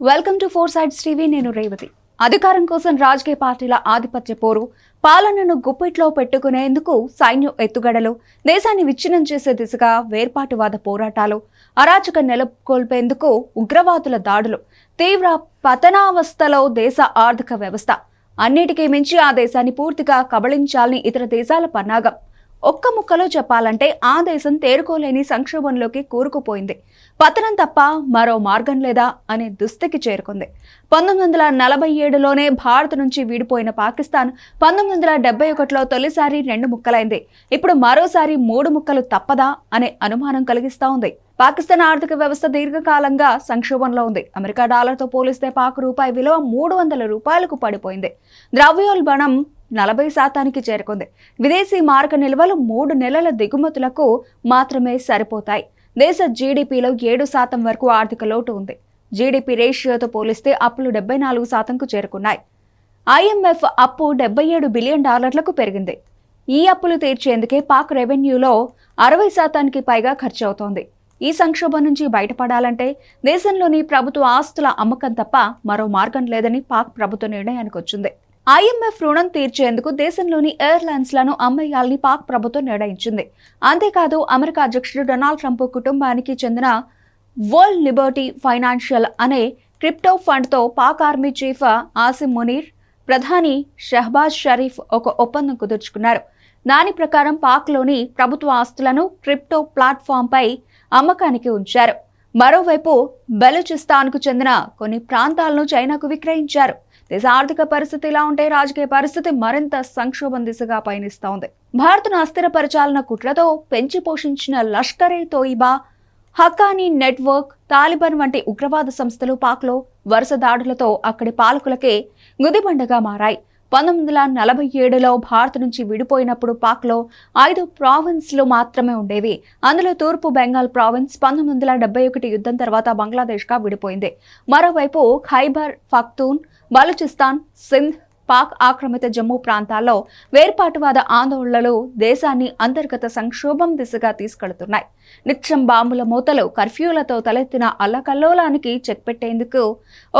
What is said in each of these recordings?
Welcome to four sides TV. నేను రేవతి. అధికారం కోసం రాజకీయ పార్టీల ఆధిపత్య పోరు, పాలనను గుప్పిట్లో పెట్టుకునేందుకు సైన్యం ఎత్తుగడలు, దేశాన్ని విచ్ఛిన్నం చేసే దిశగా వేర్పాటువాద పోరాటాలు, అరాచక నెలకొల్పేందుకు ఉగ్రవాదుల దాడులు, తీవ్ర పతనావస్థలో దేశ ఆర్థిక వ్యవస్థ, అన్నిటికీ మించి ఆ దేశాన్ని పూర్తిగా కబళించాలని ఇతర దేశాల పన్నాగం. ఒక్క ముక్కలో చెప్పాలంటే ఆ దేశం తేరుకోలేని సంక్షోభంలోకి కూరుకుపోయింది. పతనం తప్ప మరో మార్గం లేదా అనే దుస్థితికి చేరుకుంది. 1947లోనే భారత్ నుంచి విడిపోయిన పాకిస్తాన్ 1971లో తొలిసారి 2 ముక్కలైంది. ఇప్పుడు మరోసారి 3 ముక్కలు తప్పదా అనే అనుమానం కలిగిస్తా ఉంది. పాకిస్తాన్ ఆర్థిక వ్యవస్థ దీర్ఘకాలంగా సంక్షోభంలో ఉంది. అమెరికా డాలర్తో పోలిస్తే పాక్ రూపాయి విలువ 300 రూపాయలకు పడిపోయింది. ద్రవ్యోల్బణం 40% చేరుకుంది. విదేశీ మారక నిల్వలు 3 నెలల దిగుమతులకు మాత్రమే సరిపోతాయి. దేశ జీడీపీలో 7% వరకు ఆర్థిక లోటు ఉంది. జీడీపీ రేషియోతో పోలిస్తే అప్పులు 74%కు చేరుకున్నాయి. ఐఎంఎఫ్ అప్పు $77 బిలియన్ పెరిగింది. ఈ అప్పులు తీర్చేందుకే పాక్ రెవెన్యూలో 60%కి పైగా ఖర్చు అవుతోంది. ఈ సంక్షోభం నుంచి బయటపడాలంటే దేశంలోని ప్రభుత్వ ఆస్తుల అమ్మకం తప్ప మరో మార్గం లేదని పాక్ ప్రభుత్వ నిర్ణయానికి వచ్చింది. ఐఎంఎఫ్ రుణం తీర్చేందుకు దేశంలోని ఎయిర్లైన్స్ లను అమ్మేయాలని పాక్ ప్రభుత్వం నిర్ణయించింది. అంతేకాదు, అమెరికా అధ్యక్షుడు డొనాల్డ్ ట్రంప్ కుటుంబానికి చెందిన వరల్డ్ లిబర్టీ ఫైనాన్షియల్ అనే క్రిప్టో ఫండ్తో పాక్ ఆర్మీ చీఫ్ ఆసిమ్ మునీర్, ప్రధాని షహబాజ్ షరీఫ్ ఒక ఒప్పందం కుదుర్చుకున్నారు. దాని ప్రకారం పాక్లోని ప్రభుత్వ ఆస్తులను క్రిప్టో ప్లాట్ఫామ్పై అమ్మకానికి ఉంచారు. మరోవైపు బెలూచిస్తాన్కు చెందిన కొన్ని ప్రాంతాలను చైనాకు విక్రయించారు. దేశ ఆర్థిక పరిస్థితి ఇలా ఉంటే రాజకీయ పరిస్థితి మరింత సంక్షోభం దిశగా పయనిస్తోంది. భారత్ను అస్థిరపరచాలన్న కుట్రతో పెంచి పోషించిన లష్కరే తోయిబా, హక్కానీ నెట్వర్క్, తాలిబాన్ వంటి ఉగ్రవాద సంస్థలు పాక్లో వరుస దాడులతో అక్కడి పాలకులకే గుదిబండగా మారాయి. 1947లో భారత్ నుంచి విడిపోయినప్పుడు పాక్లో 5 ప్రావిన్స్లు మాత్రమే ఉండేవి. అందులో తూర్పు బెంగాల్ ప్రావిన్స్ 1971 యుద్ధం తర్వాత బంగ్లాదేశ్గా విడిపోయింది. మరోవైపు ఖైబర్ పఖ్తూన్, బలూచిస్తాన్, సింధ్, పాక్ ఆక్రమిత జమ్మూ ప్రాంతాల్లో వేర్పాటువాద ఆందోళనలు దేశాన్ని అంతర్గత సంక్షోభం దిశగా తీసుకెళ్తున్నాయి. నిత్యం బాంబుల మూతలు, కర్ఫ్యూలతో తలెత్తిన అల్లకల్లోలానికి చెక్ పెట్టేందుకు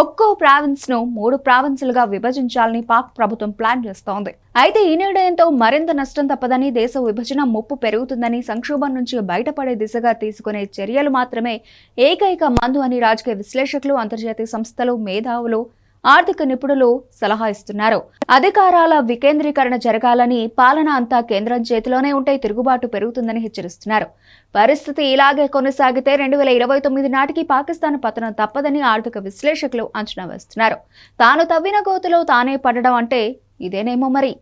ఒక్కో ప్రావిన్స్ ను 3 ప్రావిన్సులుగా విభజించాలని పాక్ ప్రభుత్వం ప్లాన్ చేస్తోంది. అయితే ఈ నిర్ణయంతో మరింత నష్టం తప్పదని, దేశ విభజన ముప్పు పెరుగుతుందని, సంక్షోభం నుంచి బయటపడే దిశగా తీసుకునే చర్యలు మాత్రమే ఏకైక మందు అని రాజకీయ విశ్లేషకులు, అంతర్జాతీయ సంస్థలు, మేధావులు, ఆర్థిక నిపుణులు సలహా ఇస్తున్నారు. అధికారాల వికేంద్రీకరణ జరగాలని, పాలన అంతా కేంద్రం చేతిలోనే ఉంటే తిరుగుబాటు పెరుగుతుందని హెచ్చరిస్తున్నారు. పరిస్థితి ఇలాగే కొనసాగితే 2029 నాటికి పాకిస్తాన్ పతనం తప్పదని ఆర్థిక విశ్లేషకులు అంచనా వేస్తున్నారు. తాను తవ్విన గోతులో తానే పడడం అంటే ఇదేనేమో మరి.